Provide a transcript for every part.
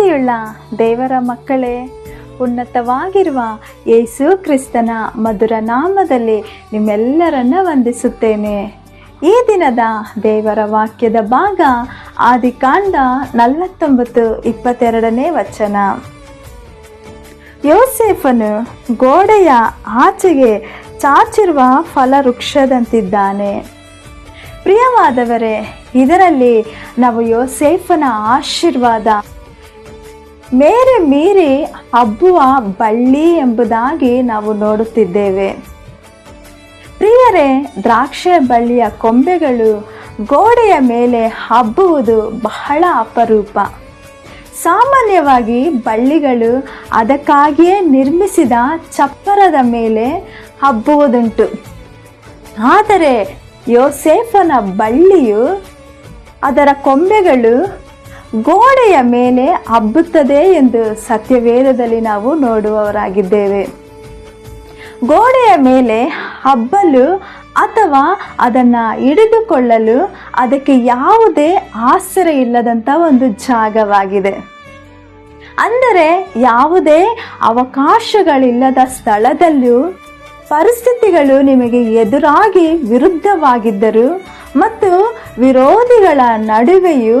ಪ್ರೀತಿಯುಳ್ಳ ದೇವರ ಮಕ್ಕಳೇ, ಉನ್ನತವಾಗಿರುವ ಯೇಸು ಕ್ರಿಸ್ತನ ಮಧುರ ನಾಮದಲ್ಲಿ ನಿಮ್ಮೆಲ್ಲರನ್ನ ವಂದಿಸುತ್ತೇನೆ. ಈ ದಿನದ ದೇವರ ವಾಕ್ಯದ ಭಾಗ ಆದಿಕಾಂಡ 49:22 ವಚನ. ಯೋಸೇಫನು ಗೋಡೆಯ ಆಚೆಗೆ ಚಾಚಿರುವ ಫಲವೃಕ್ಷದಂತಿದ್ದಾನೆ. ಪ್ರಿಯವಾದವರೇ, ಇದರಲ್ಲಿ ನಾವು ಯೋಸೇಫನ ಆಶೀರ್ವಾದ ಮೇರೆ ಮೀರಿ ಹಬ್ಬುವ ಬಳ್ಳಿ ಎಂಬುದಾಗಿ ನಾವು ನೋಡುತ್ತಿದ್ದೇವೆ. ಪ್ರಿಯರೇ, ದ್ರಾಕ್ಷೆ ಬಳ್ಳಿಯ ಕೊಂಬೆಗಳು ಗೋಡೆಯ ಮೇಲೆ ಹಬ್ಬುವುದು ಬಹಳ ಅಪರೂಪ. ಸಾಮಾನ್ಯವಾಗಿ ಬಳ್ಳಿಗಳು ಅದಕ್ಕಾಗಿಯೇ ನಿರ್ಮಿಸಿದ ಚಪ್ಪರದ ಮೇಲೆ ಹಬ್ಬುವುದುಂಟು. ಆದರೆ ಯೋಸೇಫನ ಬಳ್ಳಿಯು, ಅದರ ಕೊಂಬೆಗಳು ಗೋಡೆಯ ಮೇಲೆ ಹಬ್ಬುತ್ತದೆ ಎಂದು ಸತ್ಯವೇದದಲ್ಲಿ ನಾವು ನೋಡುವವರಾಗಿದ್ದೇವೆ. ಗೋಡೆಯ ಮೇಲೆ ಹಬ್ಬಲು ಅಥವಾ ಅದನ್ನು ಹಿಡಿದುಕೊಳ್ಳಲು ಅದಕ್ಕೆ ಯಾವುದೇ ಆಸರೆ ಇಲ್ಲದಂಥ ಒಂದು ಜಾಗವಾಗಿದೆ. ಅಂದರೆ ಯಾವುದೇ ಅವಕಾಶಗಳಿಲ್ಲದ ಸ್ಥಳದಲ್ಲೂ ಪರಿಸ್ಥಿತಿಗಳು ನಿಮಗೆ ಎದುರಾಗಿ ವಿರುದ್ಧವಾಗಿದ್ದರು ಮತ್ತು ವಿರೋಧಿಗಳ ನಡುವೆಯೂ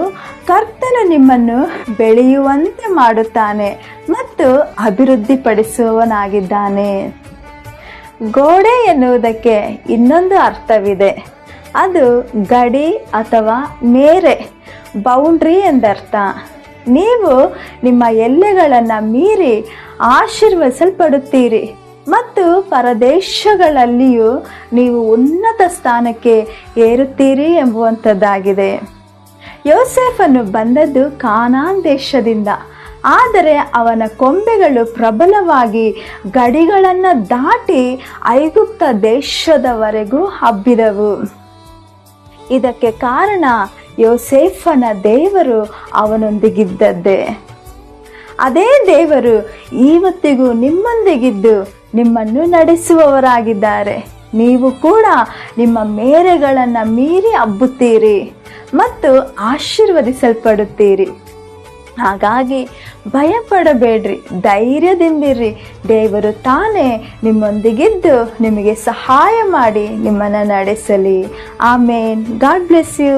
ಕರ್ತನು ನಿಮ್ಮನ್ನು ಬೆಳೆಯುವಂತೆ ಮಾಡುತ್ತಾನೆ ಮತ್ತು ಅಭಿವೃದ್ಧಿಪಡಿಸುವವನಾಗಿದ್ದಾನೆ. ಗೋಡೆ ಎನ್ನುವುದಕ್ಕೆ ಇನ್ನೊಂದು ಅರ್ಥವಿದೆ. ಅದು ಗಡಿ ಅಥವಾ ಮೇರೆ, ಬೌಂಡ್ರಿ ಎಂದರ್ಥ. ನೀವು ನಿಮ್ಮ ಎಲ್ಲೆಗಳನ್ನು ಮೀರಿ ಆಶೀರ್ವದಿಸಲ್ಪಡುತ್ತೀರಿ ಮತ್ತು ಪರದೇಶಗಳಲ್ಲಿಯೂ ನೀವು ಉನ್ನತ ಸ್ಥಾನಕ್ಕೆ ಏರುತ್ತೀರಿ ಎಂಬುವಂಥದ್ದಾಗಿದೆ. ಯೋಸೇಫನು ಬಂದದ್ದು ಕಾನಾನ್ ದೇಶದಿಂದ, ಆದರೆ ಅವನ ಕೊಂಬೆಗಳು ಪ್ರಬಲವಾಗಿ ಗಡಿಗಳನ್ನು ದಾಟಿ ಐಗುಪ್ತ ದೇಶದವರೆಗೂ ಹಬ್ಬಿದವು. ಇದಕ್ಕೆ ಕಾರಣ ಯೋಸೇಫನ ದೇವರು ಅವನೊಂದಿಗಿದ್ದದ್ದೇ. ಅದೇ ದೇವರು ಇವತ್ತಿಗೂ ನಿಮ್ಮೊಂದಿಗಿದ್ದು ನಿಮ್ಮನ್ನು ನಡೆಸುವವರಾಗಿದ್ದಾರೆ. ನೀವು ಕೂಡ ನಿಮ್ಮ ಮೇರೆಗಳನ್ನು ಮೀರಿ ಹಬ್ಬುತ್ತೀರಿ ಮತ್ತು ಆಶೀರ್ವದಿಸಲ್ಪಡುತ್ತೀರಿ. ಹಾಗಾಗಿ ಭಯಪಡಬೇಡ್ರಿ, ಧೈರ್ಯದಿಂದಿರ್ರಿ. ದೇವರು ತಾನೇ ನಿಮ್ಮೊಂದಿಗಿದ್ದು ನಿಮಗೆ ಸಹಾಯ ಮಾಡಿ ನಿಮ್ಮನ್ನು ನಡೆಸಲಿ. ಆಮೇನ್. God bless you.